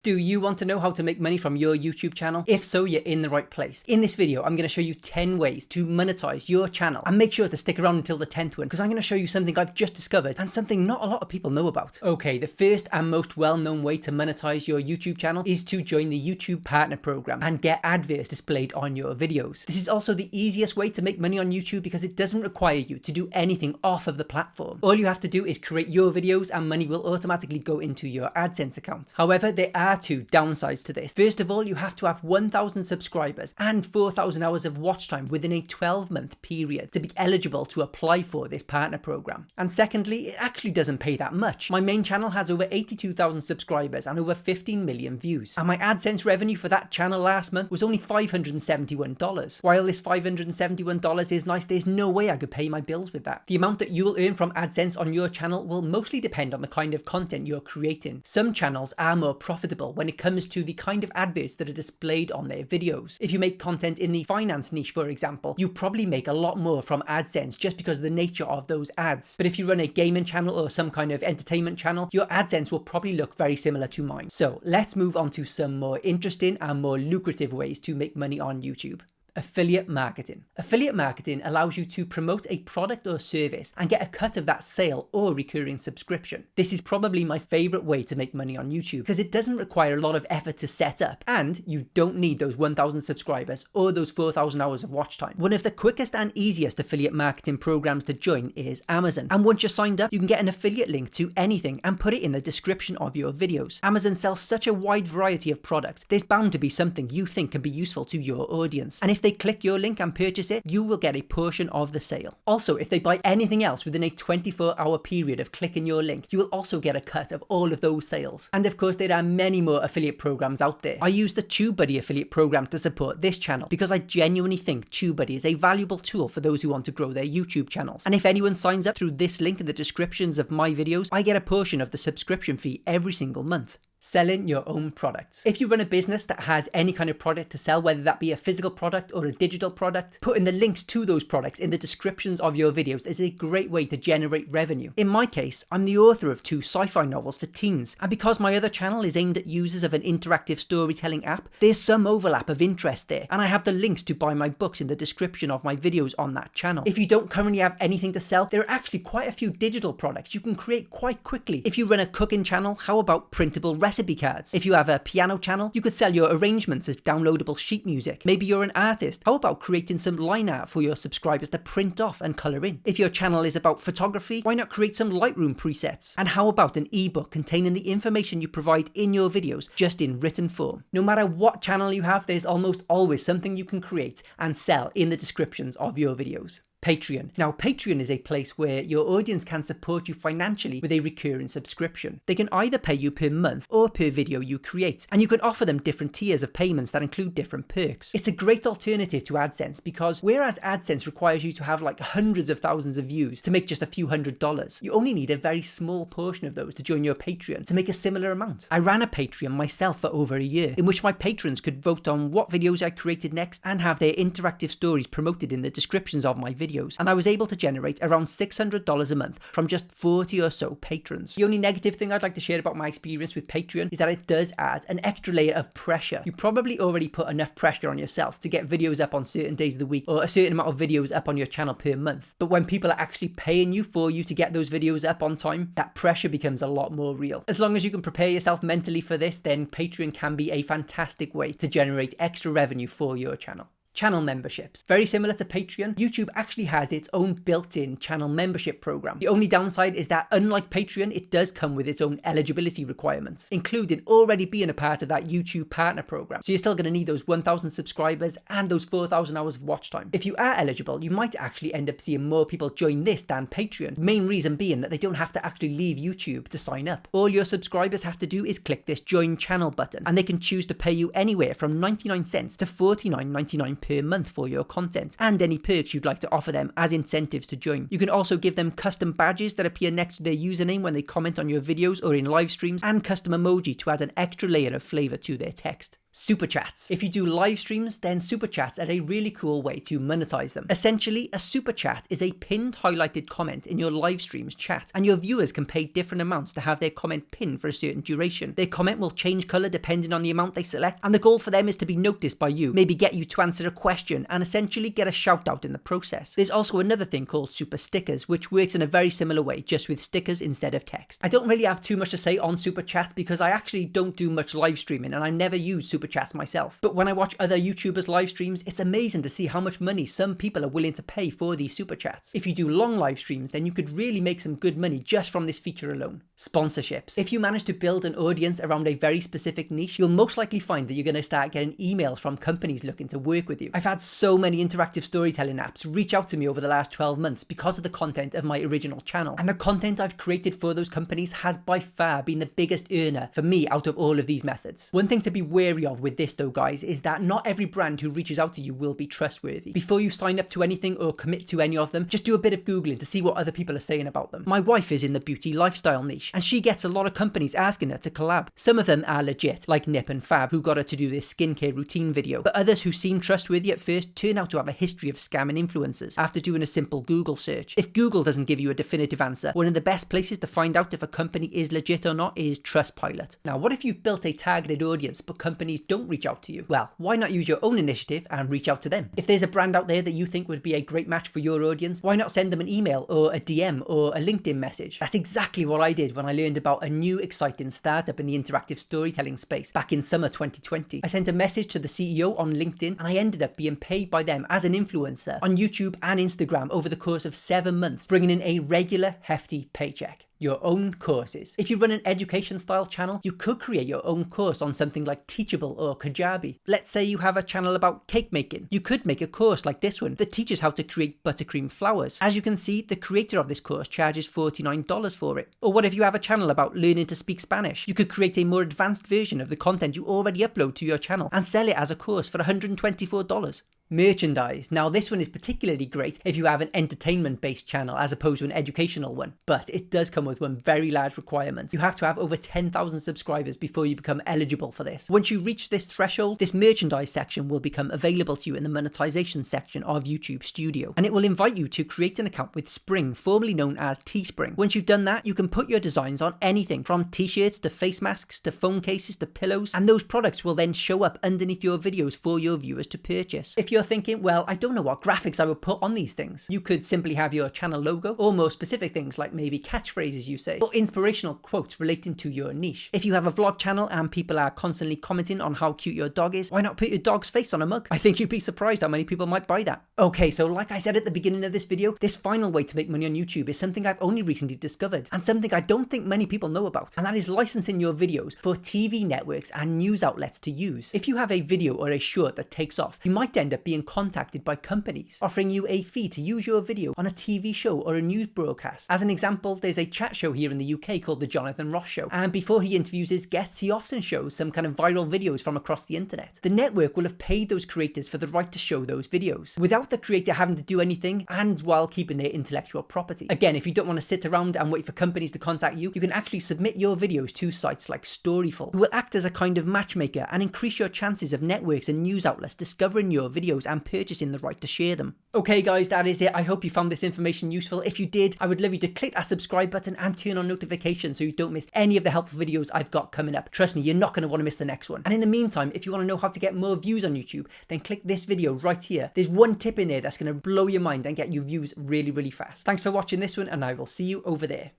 Do you want to know how to make money from your YouTube channel? If so, you're in the right place. In this video, I'm going to show you 10 ways to monetize your channel, and make sure to stick around until the 10th one, because I'm going to show you something I've just discovered and something not a lot of people know about. Okay, the first and most well-known way to monetize your YouTube channel is to join the YouTube Partner Program and get adverts displayed on your videos. This is also the easiest way to make money on YouTube because it doesn't require you to do anything off of the platform. All you have to do is create your videos and money will automatically go into your AdSense account. However, there are two downsides to this. First of all, you have to have 1,000 subscribers and 4,000 hours of watch time within a 12-month period to be eligible to apply for this partner program. And secondly, it actually doesn't pay that much. My main channel has over 82,000 subscribers and over 15 million views. And my AdSense revenue for that channel last month was only $571. While this $571 is nice, there's no way I could pay my bills with that. The amount that you will earn from AdSense on your channel will mostly depend on the kind of content you're creating. Some channels are more profitable when it comes to the kind of adverts that are displayed on their videos. If you make content in the finance niche, for example, you probably make a lot more from AdSense just because of the nature of those ads. But if you run a gaming channel or some kind of entertainment channel, your AdSense will probably look very similar to mine. So let's move on to some more interesting and more lucrative ways to make money on YouTube. Affiliate marketing. Affiliate marketing allows you to promote a product or service and get a cut of that sale or recurring subscription. This is probably my favorite way to make money on YouTube because it doesn't require a lot of effort to set up and you don't need those 1,000 subscribers or those 4,000 hours of watch time. One of the quickest and easiest affiliate marketing programs to join is Amazon. And once you're signed up, you can get an affiliate link to anything and put it in the description of your videos. Amazon sells such a wide variety of products. There's bound to be something you think can be useful to your audience. And if they click your link and purchase it, you will get a portion of the sale. Also, if they buy anything else within a 24-hour period of clicking your link, you will also get a cut of all of those sales. And of course, there are many more affiliate programs out there. I use the TubeBuddy affiliate program to support this channel because I genuinely think TubeBuddy is a valuable tool for those who want to grow their YouTube channels. And if anyone signs up through this link in the descriptions of my videos, I get a portion of the subscription fee every single month. Selling your own products. If you run a business that has any kind of product to sell, whether that be a physical product or a digital product, putting the links to those products in the descriptions of your videos is a great way to generate revenue. In my case, I'm the author of 2 sci-fi novels for teens, and because my other channel is aimed at users of an interactive storytelling app, there's some overlap of interest there, and I have the links to buy my books in the description of my videos on that channel. If you don't currently have anything to sell, there are actually quite a few digital products you can create quite quickly. If you run a cooking channel, how about printable recipe cards? If you have a piano channel, you could sell your arrangements as downloadable sheet music. Maybe you're an artist. How about creating some line art for your subscribers to print off and color in? If your channel is about photography, why not create some Lightroom presets? And how about an ebook containing the information you provide in your videos just in written form? No matter what channel you have, there's almost always something you can create and sell in the descriptions of your videos. Patreon. Now, Patreon is a place where your audience can support you financially with a recurring subscription. They can either pay you per month or per video you create, and you can offer them different tiers of payments that include different perks. It's a great alternative to AdSense because whereas AdSense requires you to have like hundreds of thousands of views to make just a few $100s, you only need a very small portion of those to join your Patreon to make a similar amount. I ran a Patreon myself for over a year, in which my patrons could vote on what videos I created next and have their interactive stories promoted in the descriptions of my videos. And I was able to generate around $600 a month from just 40 or so patrons. The only negative thing I'd like to share about my experience with Patreon is that it does add an extra layer of pressure. You probably already put enough pressure on yourself to get videos up on certain days of the week or a certain amount of videos up on your channel per month. But when people are actually paying you for you to get those videos up on time, that pressure becomes a lot more real. As long as you can prepare yourself mentally for this, then Patreon can be a fantastic way to generate extra revenue for your channel. Channel memberships. Very similar to Patreon, YouTube actually has its own built-in channel membership program. The only downside is that unlike Patreon, it does come with its own eligibility requirements, including already being a part of that YouTube partner program. So you're still going to need those 1,000 subscribers and those 4,000 hours of watch time. If you are eligible, you might actually end up seeing more people join this than Patreon. Main reason being that they don't have to actually leave YouTube to sign up. All your subscribers have to do is click this join channel button, and they can choose to pay you anywhere from 99 cents to $49.99 per month for your content and any perks you'd like to offer them as incentives to join. You can also give them custom badges that appear next to their username when they comment on your videos or in live streams, and custom emoji to add an extra layer of flavor to their text. Super chats. If you do live streams, then super chats are a really cool way to monetize them. Essentially, a super chat is a pinned highlighted comment in your live stream's chat, and your viewers can pay different amounts to have their comment pinned for a certain duration. Their comment will change color depending on the amount they select, and the goal for them is to be noticed by you, maybe get you to answer a question, and essentially get a shout out in the process. There's also another thing called super stickers, which works in a very similar way, just with stickers instead of text. I don't really have too much to say on super chats because I actually don't do much live streaming, and I never use super chats myself. But when I watch other YouTubers live streams, it's amazing to see how much money some people are willing to pay for these super chats. If you do long live streams, then you could really make some good money just from this feature alone. Sponsorships. If you manage to build an audience around a very specific niche, you'll most likely find that you're going to start getting emails from companies looking to work with you. I've had so many interactive storytelling apps reach out to me over the last 12 months because of the content of my original channel. And the content I've created for those companies has by far been the biggest earner for me out of all of these methods. One thing to be wary of with this though, guys, is that not every brand who reaches out to you will be trustworthy. Before you sign up to anything or commit to any of them, just do a bit of Googling to see what other people are saying about them. My wife is in the beauty lifestyle niche, and she gets a lot of companies asking her to collab. Some of them are legit, like Nip and Fab, who got her to do this skincare routine video, but others who seem trustworthy at first turn out to have a history of scamming influencers after doing a simple Google search. If Google doesn't give you a definitive answer, one of the best places to find out if a company is legit or not is Trustpilot. Now, what if you've built a targeted audience but companies don't reach out to you? Well, why not use your own initiative and reach out to them? If there's a brand out there that you think would be a great match for your audience, why not send them an email or a DM or a LinkedIn message? That's exactly what I did when I learned about a new exciting startup in the interactive storytelling space back in summer 2020. I sent a message to the CEO on LinkedIn, and I ended up being paid by them as an influencer on YouTube and Instagram over the course of 7 months, bringing in a regular hefty paycheck. Your own courses. If you run an education style channel, you could create your own course on something like Teachable or Kajabi. Let's say you have a channel about cake making. You could make a course like this one that teaches how to create buttercream flowers. As you can see, the creator of this course charges $49 for it. Or what if you have a channel about learning to speak Spanish? You could create a more advanced version of the content you already upload to your channel and sell it as a course for $124. Merchandise. Now this one is particularly great if you have an entertainment based channel as opposed to an educational one, but it does come with one very large requirement. You have to have over 10,000 subscribers before you become eligible for this. Once you reach this threshold, this merchandise section will become available to you in the monetization section of YouTube Studio, and it will invite you to create an account with Spring, formerly known as Teespring. Once you've done that, you can put your designs on anything from t-shirts to face masks to phone cases to pillows, and those products will then show up underneath your videos for your viewers to purchase. If you're thinking, well, I don't know what graphics I would put on these things, you could simply have your channel logo, or more specific things like maybe catchphrases you say, or inspirational quotes relating to your niche. If you have a vlog channel and people are constantly commenting on how cute your dog is, why not put your dog's face on a mug? I think you'd be surprised how many people might buy that. Okay, so like I said at the beginning of this video, this final way to make money on YouTube is something I've only recently discovered, and something I don't think many people know about, and that is licensing your videos for TV networks and news outlets to use. If you have a video or a short that takes off, you might end up being contacted by companies offering you a fee to use your video on a TV show or a news broadcast. As an example, there's a chat show here in the UK called The Jonathan Ross Show, and before he interviews his guests, he often shows some kind of viral videos from across the internet. The network will have paid those creators for the right to show those videos without the creator having to do anything, and while keeping their intellectual property. Again, if you don't want to sit around and wait for companies to contact you, you can actually submit your videos to sites like Storyful, who will act as a kind of matchmaker and increase your chances of networks and news outlets discovering your videos and purchasing the right to share them. Okay guys, that is it. I hope you found this information useful. If you did, I would love you to click that subscribe button and turn on notifications so you don't miss any of the helpful videos I've got coming up. Trust me, you're not going to want to miss the next one. And in the meantime, if you want to know how to get more views on YouTube, then click this video right here. There's one tip in there that's going to blow your mind and get you views really, really fast. Thanks for watching this one, and I will see you over there.